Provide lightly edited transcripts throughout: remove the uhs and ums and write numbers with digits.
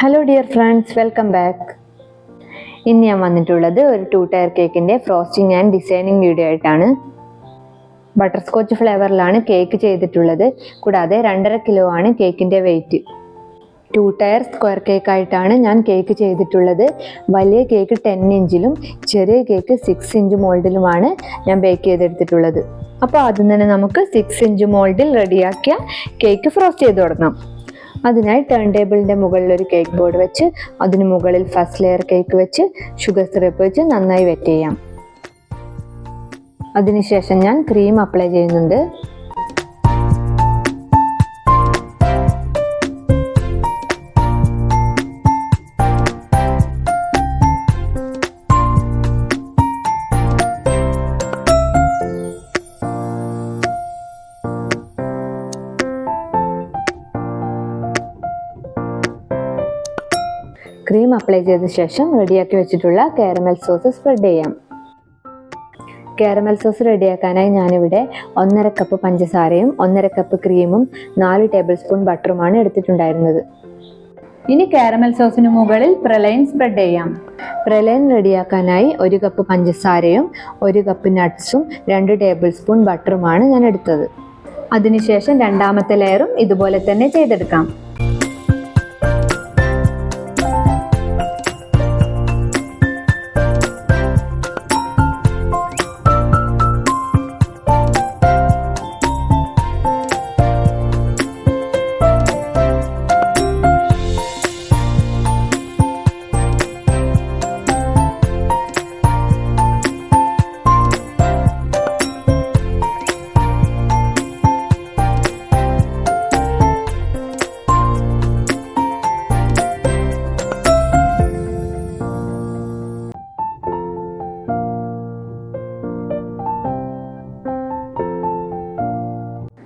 Hello dear friends, welcome back. ഇന്ന് ഞാൻ വന്നിട്ടുള്ളത് ഒരു 2 ടയർ കേക്കിൻ്റെ ഫ്രോസ്റ്റിംഗ് ആൻഡ് ഡിസൈനിങ് വീഡിയോ ആയിട്ടാണ്. ബട്ടർ സ്കോച്ച് ഫ്ലേവറിലാണ് കേക്ക് ചെയ്തിട്ടുള്ളത്. കൂടാതെ 2.5 കിലോ ആണ് കേക്കിൻ്റെ വെയിറ്റ്. 2 ടയർ സ്ക്വയർ കേക്കായിട്ടാണ് ഞാൻ കേക്ക് ചെയ്തിട്ടുള്ളത്. വലിയ കേക്ക് 10 ഇഞ്ചിലും ചെറിയ കേക്ക് 6 ഇഞ്ച് മോൾഡിലുമാണ് ഞാൻ ബേക്ക് ചെയ്തെടുത്തിട്ടുള്ളത്. അപ്പോൾ ആദ്യം തന്നെ നമുക്ക് 6 ഇഞ്ച് മോൾഡിൽ റെഡിയാക്കിയ കേക്ക് ഫ്രോസ്റ്റ് ചെയ്ത് തുടങ്ങാം. അതിനായി ടേൺ ടേബിളിൻ്റെ മുകളിൽ ഒരു കേക്ക് ബോർഡ് വെച്ച് അതിന് മുകളിൽ ഫസ്റ്റ് ലെയർ കേക്ക് വെച്ച് ഷുഗർ സിറപ്പ് വെച്ച് നന്നായി വെറ്റ് ചെയ്യാം. അതിനുശേഷം ഞാൻ ക്രീം അപ്ലൈ ചെയ്യുന്നുണ്ട്. ക്രീം അപ്ലൈ ചെയ്ത ശേഷം റെഡിയാക്കി വെച്ചിട്ടുള്ള കാരമൽ സോസ് സ്പ്രെഡ് ചെയ്യാം. കാരമൽ സോസ് റെഡിയാക്കാനായി ഞാനിവിടെ 1.5 കപ്പ് പഞ്ചസാരയും 1.5 കപ്പ് ക്രീമും 4 ടേബിൾ സ്പൂൺ ബട്ടറുമാണ് എടുത്തിട്ടുണ്ടായിരുന്നത്. ഇനി കാരമൽ സോസിന് മുകളിൽ പ്രലൈൻ സ്പ്രെഡ് ചെയ്യാം. പ്രലൈൻ റെഡിയാക്കാനായി 1 കപ്പ് പഞ്ചസാരയും 1 കപ്പ് നട്ട്സും 2 ടേബിൾ സ്പൂൺ ബട്ടറുമാണ് ഞാൻ എടുത്തത്. അതിനുശേഷം രണ്ടാമത്തെ ലെയറും ഇതുപോലെ തന്നെ ചെയ്തെടുക്കാം.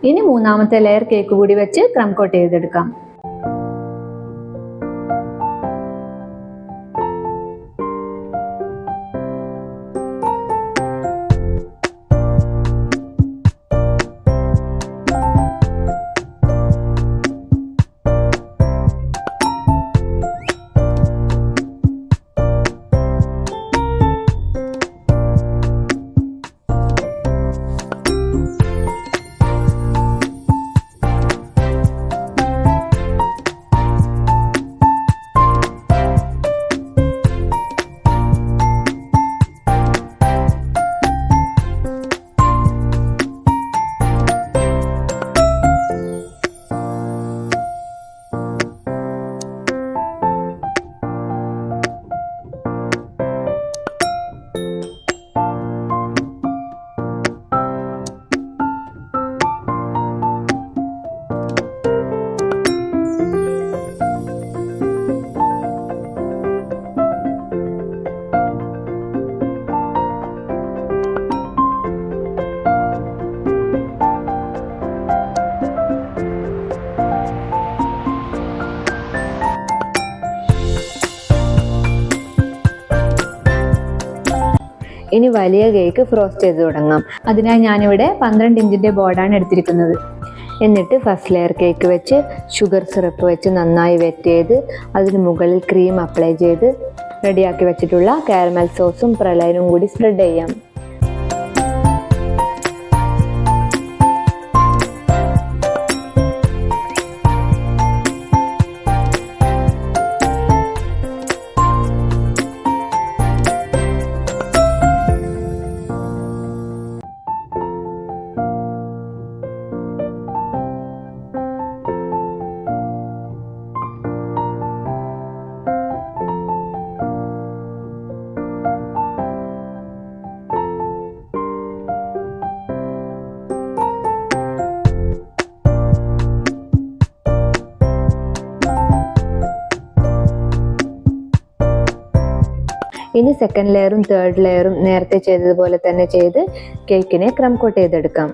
ഇനി മൂന്നാമത്തെ ലെയർ കേക്ക് കൂടി വെച്ച് ക്രം കോട്ട് ചെയ്തെടുക്കാം. ഇനി വലിയ കേക്ക് ഫ്രോസ്റ്റ് ചെയ്ത് തുടങ്ങാം. അതിനായി ഞാനിവിടെ 12 ഇഞ്ചിൻ്റെ ബോർഡാണ് എടുത്തിരിക്കുന്നത്. എന്നിട്ട് ഫസ്റ്റ് ലെയർ കേക്ക് വെച്ച് ഷുഗർ സിറപ്പ് വെച്ച് നന്നായി വെറ്റ് ചെയ്ത് അതിന് മുകളിൽ ക്രീം അപ്ലൈ ചെയ്ത് റെഡിയാക്കി വെച്ചിട്ടുള്ള കാരമൽ സോസും പ്രലൈനും കൂടി സ്പ്രെഡ് ചെയ്യാം. ഇനി സെക്കൻഡ് ലെയറും തേർഡ് ലെയറും നേരത്തെ ചെയ്തതുപോലെ തന്നെ ചെയ്ത് കേക്കിനെ ക്രം കോട്ട് ചെയ്തെടുക്കാം.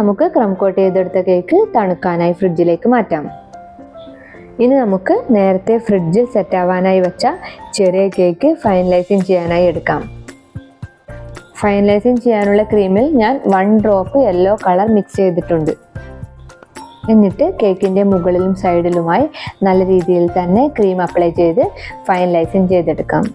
നമുക്ക് ക്രം കോട്ട് ചെയ്തെടുത്ത കേക്ക് തണുക്കാനായി ഫ്രിഡ്ജിലേക്ക് മാറ്റാം. ഇനി നമുക്ക് നേരത്തെ ഫ്രിഡ്ജിൽ സെറ്റ് ആവാനായി വെച്ച ചെറിയ കേക്ക് ഫൈനലൈസിങ് ചെയ്യാനായി എടുക്കാം. ഫൈനലൈസിങ് ചെയ്യാനുള്ള ക്രീമിൽ ഞാൻ 1 ഡ്രോപ്പ് യെല്ലോ കളർ മിക്സ് ചെയ്തിട്ടുണ്ട്. എന്നിട്ട് കേക്കിൻ്റെ മുകളിലും സൈഡിലുമായി നല്ല രീതിയിൽ തന്നെ ക്രീം അപ്ലൈ ചെയ്ത് ഫൈനലൈസിങ് ചെയ്തെടുക്കാം.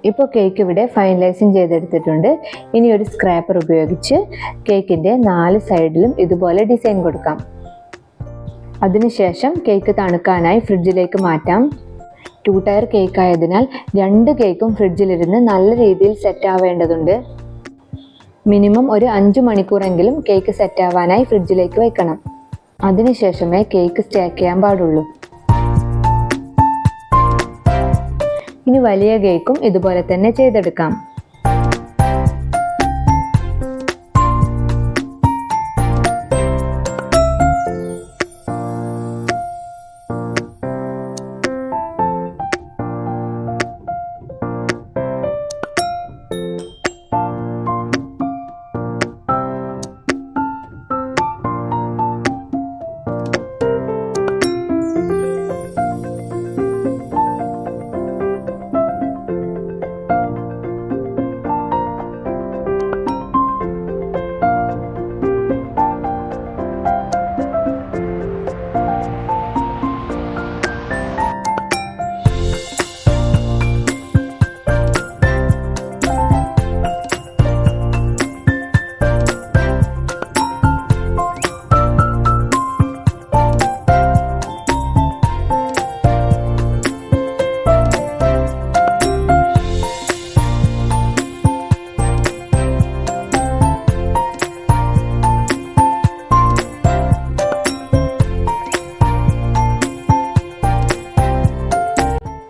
ഇപ്പോൾ കേക്ക് ഇവിടെ ഫൈനലൈസിങ് ചെയ്തെടുത്തിട്ടുണ്ട്. ഇനി ഒരു സ്ക്രാപ്പർ ഉപയോഗിച്ച് കേക്കിൻ്റെ 4 സൈഡിലും ഇതുപോലെ ഡിസൈൻ കൊടുക്കാം. അതിനുശേഷം കേക്ക് തണുക്കാനായി ഫ്രിഡ്ജിലേക്ക് മാറ്റാം. 2 ടയർ കേക്ക് ആയതിനാൽ 2 കേക്കും ഫ്രിഡ്ജിലിരുന്ന് നല്ല രീതിയിൽ സെറ്റ് ആവേണ്ടതുണ്ട്. മിനിമം ഒരു 5 മണിക്കൂറെങ്കിലും കേക്ക് സെറ്റ് ആവാനായി ഫ്രിഡ്ജിലേക്ക് വെക്കണം. അതിനുശേഷമേ കേക്ക് സ്റ്റാക്ക് ചെയ്യാൻ പാടുള്ളൂ. ഇനി വലിയ കേക്കും ഇതുപോലെ തന്നെ ചെയ്തെടുക്കാം.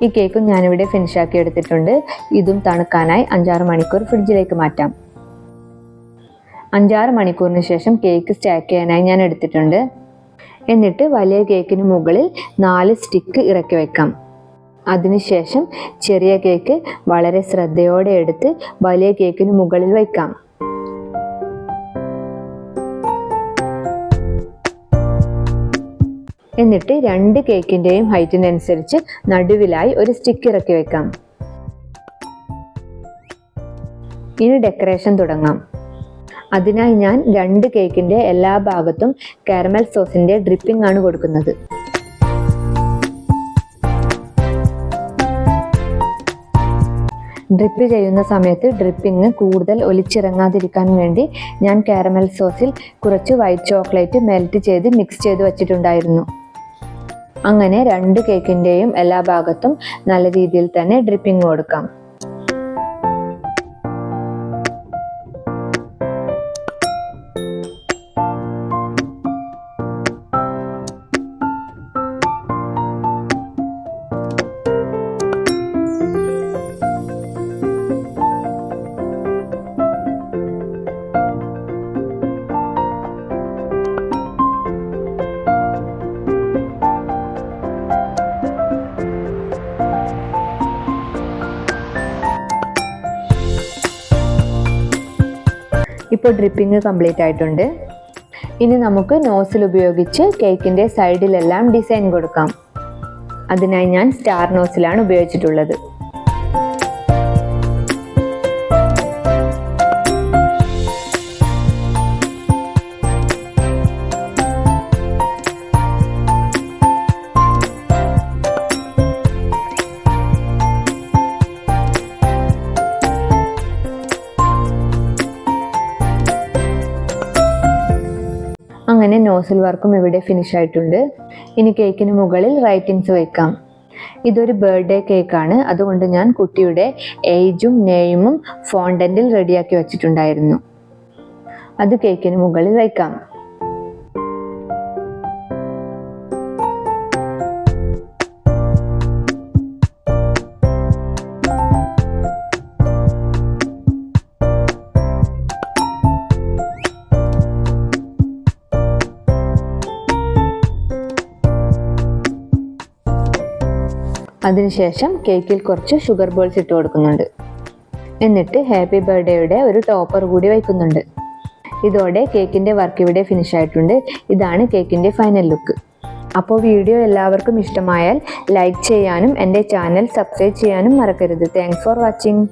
ഈ കേക്കും ഞാനിവിടെ ഫിനിഷാക്കി എടുത്തിട്ടുണ്ട്. ഇതും തണുക്കാനായി 5-6 മണിക്കൂർ ഫ്രിഡ്ജിലേക്ക് മാറ്റാം. 5-6 മണിക്കൂറിന് ശേഷം കേക്ക് സ്റ്റാക്ക് ചെയ്യാനായി ഞാൻ എടുത്തിട്ടുണ്ട്. എന്നിട്ട് വലിയ കേക്കിന് മുകളിൽ 4 സ്റ്റിക്ക് ഇറക്കി വെക്കാം. അതിനുശേഷം ചെറിയ കേക്ക് വളരെ ശ്രദ്ധയോടെ എടുത്ത് വലിയ കേക്കിന് മുകളിൽ വയ്ക്കാം. എന്നിട്ട് 2 കേക്കിൻ്റെയും ഹൈറ്റിനനുസരിച്ച് നടുവിലായി ഒരു സ്റ്റിക്ക് ഇറക്കി വെക്കാം. ഇനി ഡെക്കറേഷൻ തുടങ്ങാം. അതിനായി ഞാൻ 2 കേക്കിൻ്റെ എല്ലാ ഭാഗത്തും കാരമൽ സോസിൻ്റെ ഡ്രിപ്പിംഗ് ആണ് കൊടുക്കുന്നത്. ഡ്രിപ്പ് ചെയ്യുന്ന സമയത്ത് ഡ്രിപ്പിംഗ് കൂടുതൽ ഒലിച്ചിറങ്ങാതിരിക്കാൻ വേണ്ടി ഞാൻ കാരമൽ സോസിൽ കുറച്ച് വൈറ്റ് ചോക്ലേറ്റ് മെൽറ്റ് ചെയ്ത് മിക്സ് ചെയ്ത് വച്ചിട്ടുണ്ടായിരുന്നു. അങ്ങനെ 2 കേക്കിൻ്റെയും എല്ലാ ഭാഗത്തും നല്ല രീതിയിൽ തന്നെ ഡ്രിപ്പിംഗ് കൊടുക്കാം. ഇപ്പോൾ ഡ്രിപ്പിംഗ് കംപ്ലീറ്റ് ആയിട്ടുണ്ട്. ഇനി നമുക്ക് നോസിൽ ഉപയോഗിച്ച് കേക്കിൻ്റെ സൈഡിലെല്ലാം ഡിസൈൻ കൊടുക്കാം. അതിനായി ഞാൻ സ്റ്റാർ നോസിലാണ് ഉപയോഗിച്ചിട്ടുള്ളത്. അങ്ങനെ നോസിൽ വർക്കും ഇവിടെ ഫിനിഷ് ആയിട്ടുണ്ട്. ഇനി കേക്കിന് മുകളിൽ റൈറ്റിങ്സ് വയ്ക്കാം. ഇതൊരു ബർത്ത്ഡേ കേക്കാണ്, അതുകൊണ്ട് ഞാൻ കുട്ടിയുടെ ഏജും നെയിമും ഫോണ്ടന്റിൽ റെഡിയാക്കി വെച്ചിട്ടുണ്ടായിരുന്നു. അത് കേക്കിന് മുകളിൽ വയ്ക്കാം. അതിനുശേഷം കേക്കിൽ കുറച്ച് ഷുഗർ ബോൾസ് ഇട്ട് കൊടുക്കുന്നുണ്ട്. എന്നിട്ട് ഹാപ്പി ബർത്ത്ഡേയുടെ ഒരു ടോപ്പർ കൂടി വയ്ക്കുന്നുണ്ട്. ഇതോടെ കേക്കിൻ്റെ വർക്ക് ഇവിടെ ഫിനിഷ് ആയിട്ടുണ്ട്. ഇതാണ് കേക്കിൻ്റെ ഫൈനൽ ലുക്ക്. അപ്പോൾ വീഡിയോ എല്ലാവർക്കും ഇഷ്ടമായാൽ ലൈക്ക് ചെയ്യാനും എൻ്റെ ചാനൽ സബ്സ്ക്രൈബ് ചെയ്യാനും മറക്കരുത്. Thanks for watching.